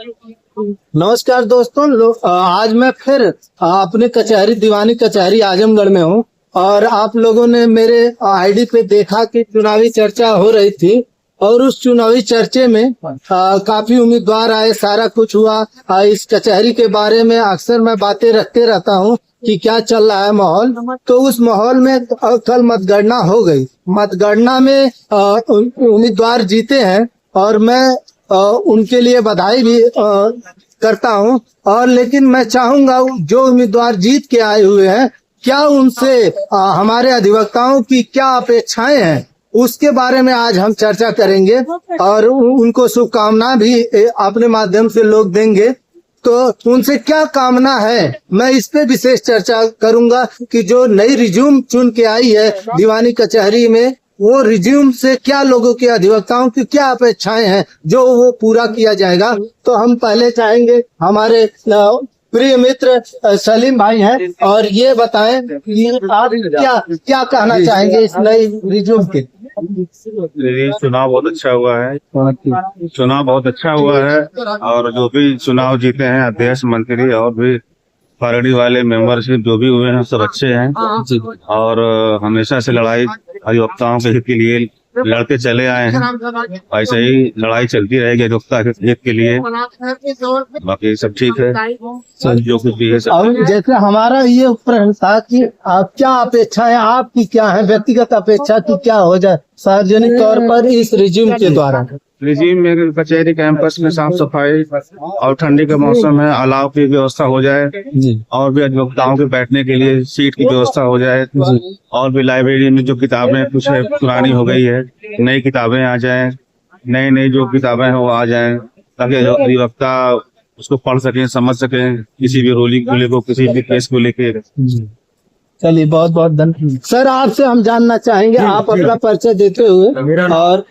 नमस्कार दोस्तों, आज मैं फिर अपने कचहरी दीवानी कचहरी आजमगढ़ में हूँ और आप लोगों ने मेरे आईडी पे देखा कि चुनावी चर्चा हो रही थी और उस चुनावी चर्चे में काफी उम्मीदवार आए, सारा कुछ हुआ। इस कचहरी के बारे में अक्सर मैं बातें रखते रहता हूँ कि क्या चल रहा है माहौल। तो उस माहौल में कल मतगणना हो गई। मतगणना में उम्मीदवार जीते हैं और मैं उनके लिए बधाई भी करता हूं। और लेकिन मैं चाहूंगा जो उम्मीदवार जीत के आए हुए हैं, क्या उनसे हमारे अधिवक्ताओं की क्या अपेक्षाएं हैं, उसके बारे में आज हम चर्चा करेंगे और उनको शुभकामना भी अपने माध्यम से लोग देंगे। तो उनसे क्या कामना है, मैं इस पे विशेष चर्चा करूंगा कि जो नई रिज्यूम चुन के आई है दीवानी कचहरी में, वो रिज्यूम से क्या लोगों के अधिवक्ताओं की क्या अपेक्षाएं हैं जो वो पूरा किया जाएगा। तो हम पहले चाहेंगे हमारे प्रिय मित्र सलीम भाई हैं और ये बताएं कि आप क्या कहना चाहेंगे इस नई रिज्यूम के। चुनाव बहुत अच्छा हुआ है, चुनाव बहुत अच्छा हुआ है और जो भी चुनाव जीते हैं अध्यक्ष, मंत्री और भी पार्टी वाले मेंबरशिप जो भी हुए हैं सब अच्छे हैं और हमेशा से लड़ाई अधिवक्ताओं के हित के लिए लड़ते चले आए हैं। ऐसे ही लड़ाई चलती रहेगी अधिवक्ता के हित के लिए। बाकी सब ठीक है, जो कुछ भी है सब। और जैसे हमारा ये प्रश्न था कि आप क्या अपेक्षा है, आपकी क्या है व्यक्तिगत अपेक्षा की क्या हो जाए सार्वजनिक तौर पर इस रिज्यूम के द्वारा। रिज्यूम में कचहरी कैंपस में साफ सफाई और ठंडी का मौसम है, अलाव की व्यवस्था हो जाए और भी अधिवक्ताओं के बैठने के लिए सीट की व्यवस्था हो जाए और भी लाइब्रेरी में जो किताबें कुछ है पुरानी हो गई है, नई किताबें आ जाएं, नई जो किताबें हैं वो आ जाएं ताकि अधिवक्ता उसको पढ़ सकें, समझ सकें किसी भी रूलिंग को लेकर, किसी भी केस को लेकर। चलिए बहुत बहुत धन्यवाद। सर आपसे हम जानना चाहेंगे, आप अपना परिचय देते हुए और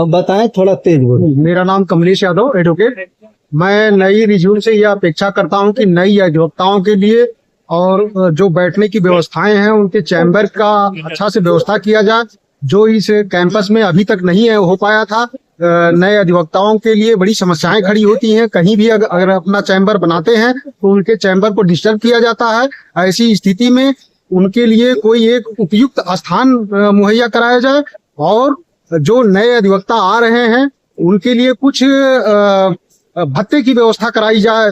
बताएं, थोड़ा तेज बोलो। मेरा नाम कमलेश यादव एडवोकेट। मैं नई रिज्यूम से यह अपेक्षा करता हूं कि नई अधिवक्ताओं के लिए और जो बैठने की व्यवस्थाएं हैं उनके चैम्बर का अच्छा से व्यवस्था किया जाए, जो इस कैंपस में अभी तक नहीं हो पाया था। नए अधिवक्ताओं के लिए बड़ी समस्याएं खड़ी होती हैं, कहीं भी अगर अपना चैम्बर बनाते हैं तो उनके चैम्बर को डिस्टर्ब किया जाता है। ऐसी स्थिति में उनके लिए कोई एक उपयुक्त स्थान मुहैया कराया जाए और जो नए अधिवक्ता आ रहे हैं उनके लिए कुछ भत्ते की व्यवस्था कराई जाए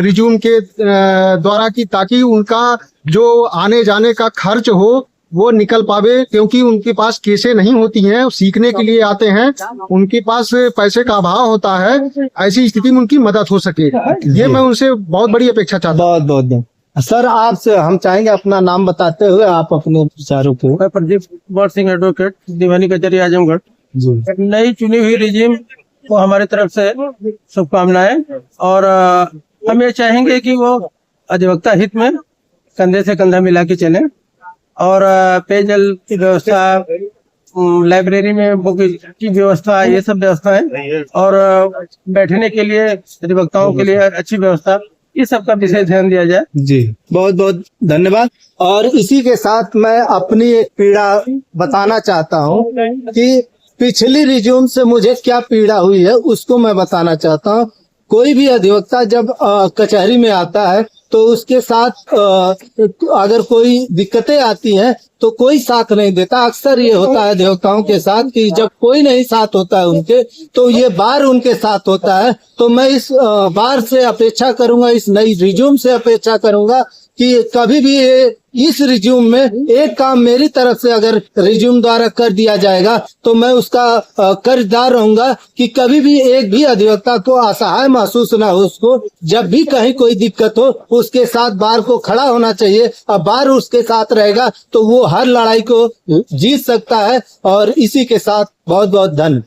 रिज्यूम के द्वारा की, ताकि उनका जो आने जाने का खर्च हो वो निकल पावे, क्योंकि उनके पास केसें नहीं होती हैं, सीखने के लिए आते हैं, उनके पास पैसे का अभाव होता है। ऐसी स्थिति में उनकी मदद हो सके, ये मैं उनसे बहुत बड़ी अपेक्षा चाहता हूँ। बहुत बहुत सर आपसे हम चाहेंगे अपना नाम बताते हुए आप अपने विचारों को। मैं प्रदीप कुमार सिंह एडवोकेट, दीवानी कचहरी आजमगढ़। नई चुनी हुई रिजीम को हमारी तरफ से शुभकामनाएं और हम ये चाहेंगे कि वो अधिवक्ता हित में कंधे से कंधा मिला के चले और पेयजल की व्यवस्था, लाइब्रेरी में बुक की व्यवस्था, ये सब व्यवस्था है और बैठने के लिए अधिवक्ताओं के लिए अच्छी व्यवस्था, ये सब का विशेष ध्यान दिया जाए। जी बहुत बहुत धन्यवाद। और इसी के साथ मैं अपनी एक पीड़ा बताना चाहता हूँ कि पिछली रिज्यूम से मुझे क्या पीड़ा हुई है उसको मैं बताना चाहता हूँ। कोई भी अधिवक्ता जब कचहरी में आता है तो उसके साथ अगर कोई दिक्कतें आती हैं तो कोई साथ नहीं देता। अक्सर ये होता है अधिवक्ताओं के साथ कि जब कोई नहीं साथ होता है उनके, तो ये बार उनके साथ होता है। तो मैं इस बार से अपेक्षा करूंगा, इस नई रिज्यूम से अपेक्षा करूंगा कि कभी भी इस रिज्यूम में एक काम मेरी तरफ से अगर रिज्यूम द्वारा कर दिया जाएगा तो मैं उसका कर्जदार रहूंगा कि कभी भी एक भी अधिवक्ता को असहाय महसूस ना हो। उसको जब भी कहीं कोई दिक्कत हो उसके साथ बार को खड़ा होना चाहिए और बार उसके साथ रहेगा तो वो हर लड़ाई को जीत सकता है। और इसी के साथ बहुत बहुत धन्यवाद।